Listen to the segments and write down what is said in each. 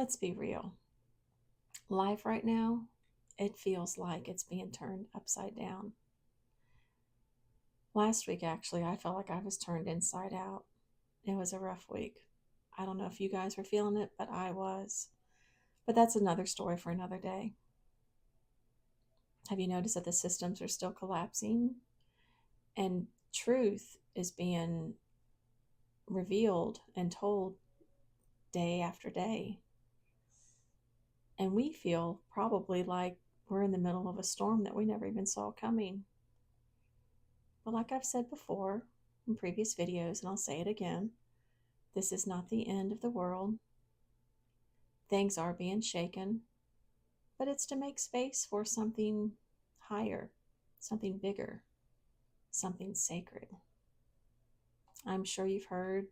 Let's be real. Life right now, it feels like it's being turned upside down. Last week, actually, I felt like I was turned inside out. It was a rough week. I don't know if you guys were feeling it, but I was. But that's another story for another day. Have you noticed that the systems are still collapsing and truth is being revealed and told day after day? And we feel probably like we're in the middle of a storm that we never even saw coming. But like I've said before in previous videos, and I'll say it again, this is not the end of the world. Things are being shaken, but it's to make space for something higher, something bigger, something sacred. I'm sure you've heard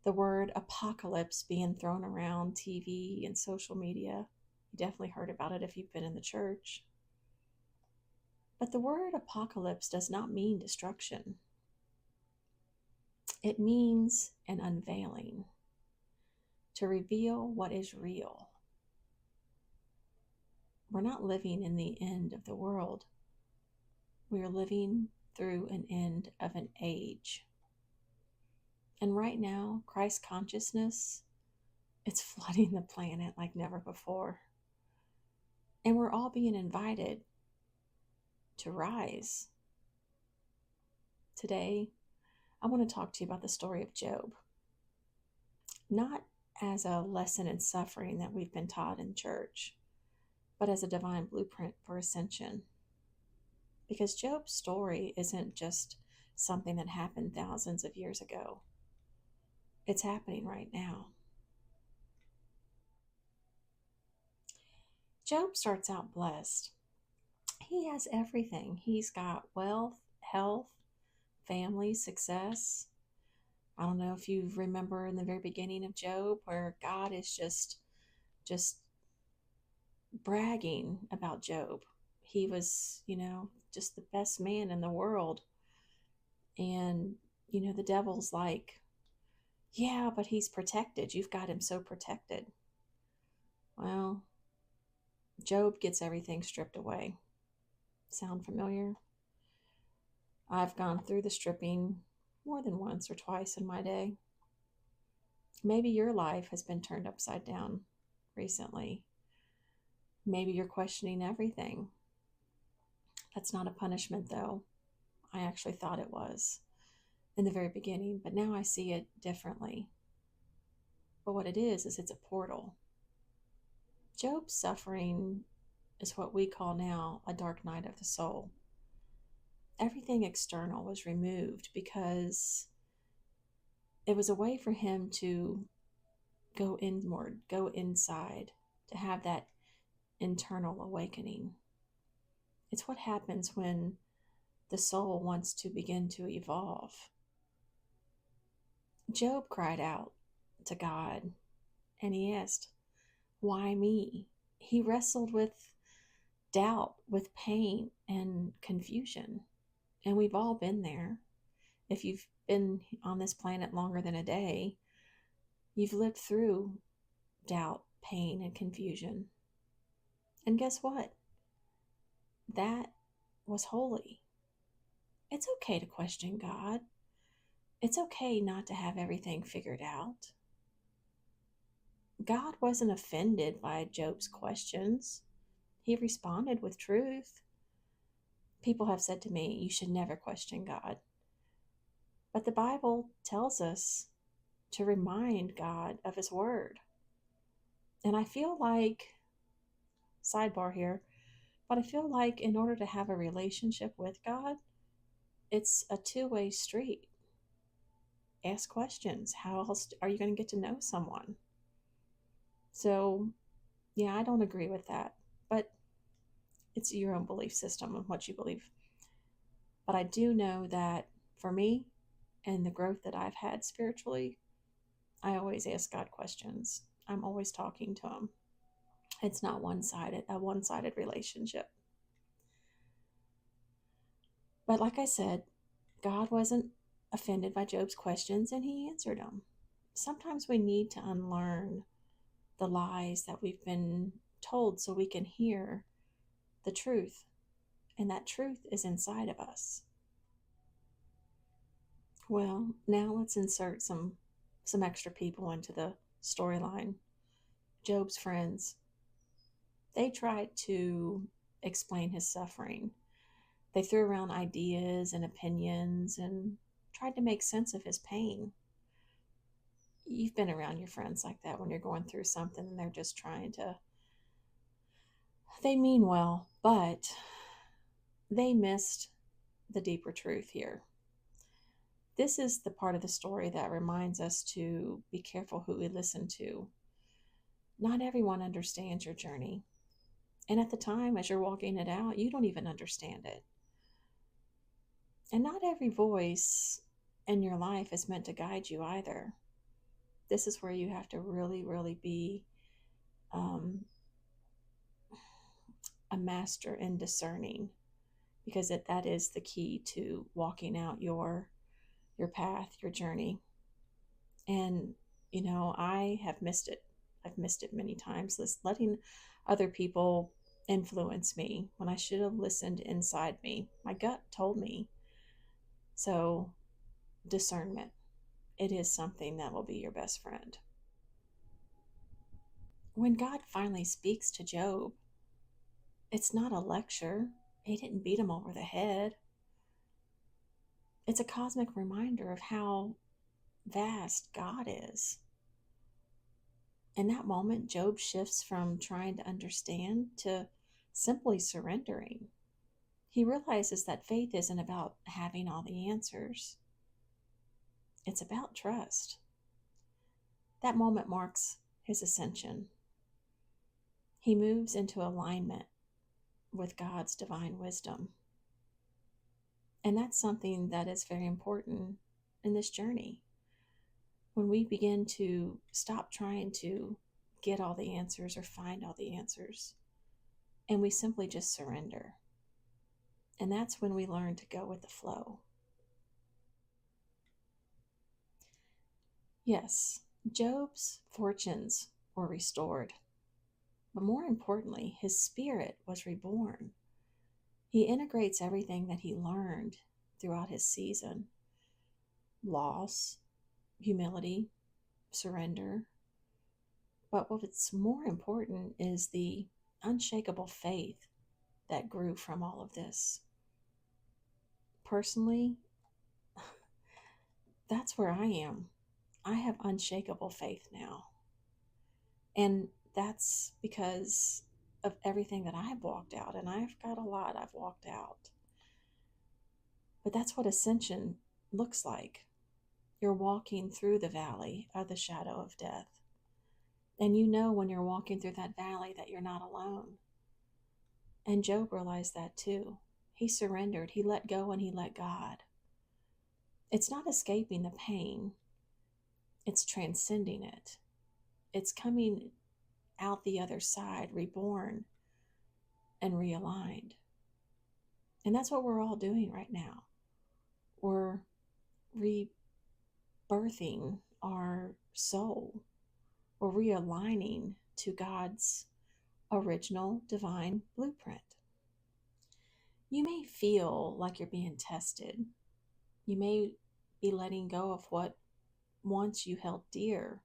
the word apocalypse being thrown around TV and social media. You definitely heard about it if you've been in the church. But the word apocalypse does not mean destruction. It means an unveiling, to reveal what is real. We're not living in the end of the world. We are living through an end of an age. And right now, Christ consciousness, it's flooding the planet like never before. And we're all being invited to rise. Today, I want to talk to you about the story of Job. Not as a lesson in suffering that we've been taught in church, but as a divine blueprint for ascension. Because Job's story isn't just something that happened thousands of years ago. It's happening right now. Job starts out blessed. He has everything. He's got wealth, health, family, success. I don't know if you remember in the very beginning of Job where God is just bragging about Job. He was, just the best man in the world. And, the devil's like, yeah, but he's protected. You've got him so protected. Well, Job gets everything stripped away. Sound familiar? I've gone through the stripping more than once or twice in my day. Maybe your life has been turned upside down recently. Maybe you're questioning everything. That's not a punishment, though. I actually thought it was in the very beginning, but now I see it differently. But what it is it's a portal. Job's suffering is what we call now a dark night of the soul. Everything external was removed because it was a way for him to go inward, go inside, to have that internal awakening. It's what happens when the soul wants to begin to evolve. Job cried out to God and he asked, why me? He wrestled with doubt, with pain and confusion. And we've all been there. If you've been on this planet longer than a day, you've lived through doubt, pain, and confusion. And guess what? That was holy. It's okay to question God. It's okay not to have everything figured out. God wasn't offended by Job's questions. He responded with truth. People have said to me, you should never question God. But the Bible tells us to remind God of His Word. And I feel like, sidebar here, but I feel like in order to have a relationship with God, it's a two-way street. Ask questions. How else are you going to get to know someone? So, yeah, I don't agree with that, but it's your own belief system and what you believe. But I do know that for me and the growth that I've had spiritually, I always ask God questions. I'm always talking to Him. It's not a one-sided relationship. But like I said, God wasn't offended by Job's questions and He answered them. Sometimes we need to unlearn the lies that we've been told so we can hear the truth. And that truth is inside of us. Well, now let's insert some extra people into the storyline. Job's friends, they tried to explain his suffering. They threw around ideas and opinions and tried to make sense of his pain. You've been around your friends like that when you're going through something and they're just trying to, they mean well, but they missed the deeper truth here. This is the part of the story that reminds us to be careful who we listen to. Not everyone understands your journey. And at the time, as you're walking it out, you don't even understand it. And not every voice in your life is meant to guide you either. This is where you have to really, really be um, a master in discerning, because that is the key to walking out your path, your journey. And I have missed it. I've missed it many times, letting other people influence me when I should have listened inside me. My gut told me. So, discernment, it is something that will be your best friend. When God finally speaks to Job, it's not a lecture. He didn't beat him over the head. It's a cosmic reminder of how vast God is. In that moment, Job shifts from trying to understand to simply surrendering. He realizes that faith isn't about having all the answers, it's about trust. That moment marks his ascension. He moves into alignment with God's divine wisdom. And that's something that is very important in this journey. When we begin to stop trying to get all the answers or find all the answers, and we simply just surrender. And that's when we learn to go with the flow. Yes, Job's fortunes were restored, but more importantly, his spirit was reborn. He integrates everything that he learned throughout his season: loss, humility, surrender. But what's more important is the unshakable faith that grew from all of this. Personally, that's where I am. I have unshakable faith now. And that's because of everything that I've walked out. And I've got a lot I've walked out. But that's what ascension looks like. You're walking through the valley of the shadow of death. And you know when you're walking through that valley that you're not alone. And Job realized that too. He surrendered, he let go, and he let God. It's not escaping the pain, it's transcending it. It's coming out the other side, reborn and realigned. And that's what we're all doing right now. We're rebirthing our soul. We're realigning to God's original divine blueprint. You may feel like you're being tested. You may be letting go of what once you held dear,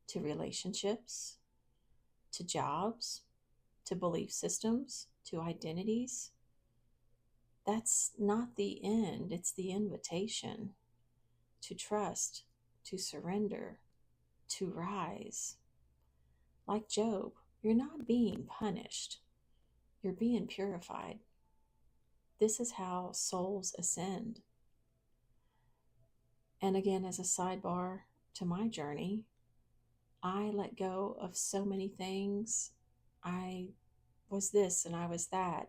to relationships, to jobs, to belief systems, to identities. That's not the end, it's the invitation to trust, to surrender, to rise. Like Job, you're not being punished, you're being purified. This is how souls ascend. And again, as a sidebar to my journey, I let go of so many things. I was this and I was that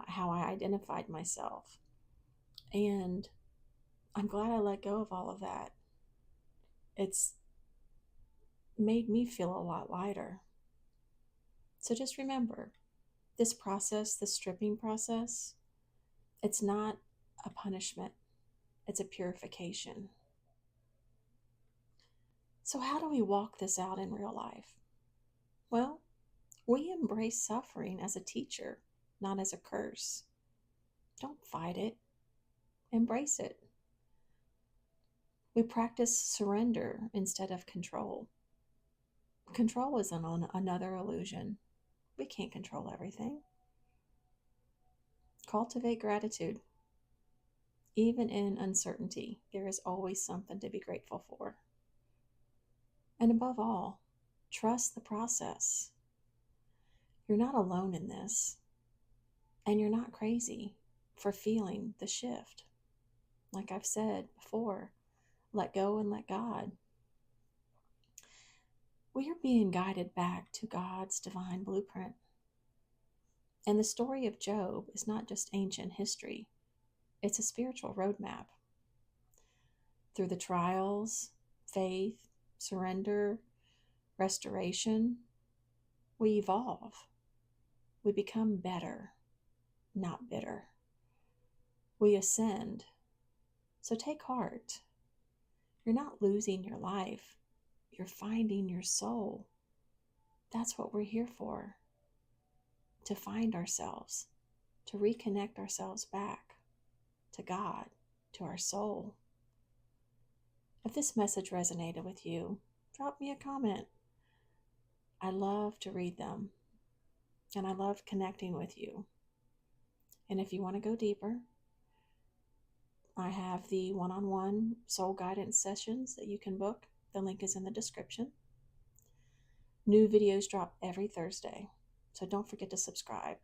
how I identified myself. And I'm glad I let go of all of that. It's made me feel a lot lighter. So just remember, this process, the stripping process, it's not a punishment, it's a purification. So how do we walk this out in real life? Well, we embrace suffering as a teacher, not as a curse. Don't fight it, embrace it. We practice surrender instead of control. Control is another illusion. We can't control everything. Cultivate gratitude. Even in uncertainty, there is always something to be grateful for. And above all, trust the process. You're not alone in this, and you're not crazy for feeling the shift. Like I've said before, let go and let God. We are being guided back to God's divine blueprint. And the story of Job is not just ancient history, it's a spiritual roadmap. Through the trials, faith, surrender, restoration, we evolve. We become better, not bitter. We ascend. So take heart. You're not losing your life, you're finding your soul. That's what we're here for, to find ourselves, to reconnect ourselves back to God, to our soul. If this message resonated with you, drop me a comment. I love to read them, and I love connecting with you. And if you want to go deeper, I have the one-on-one soul guidance sessions that you can book. The link is in the description. New videos drop every Thursday, so don't forget to subscribe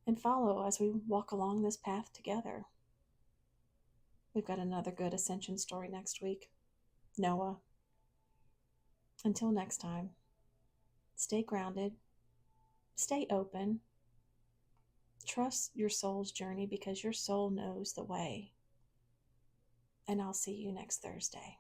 and follow as we walk along this path together. We've got another good ascension story next week. Noah. Until next time, stay grounded, stay open, trust your soul's journey because your soul knows the way. And I'll see you next Thursday.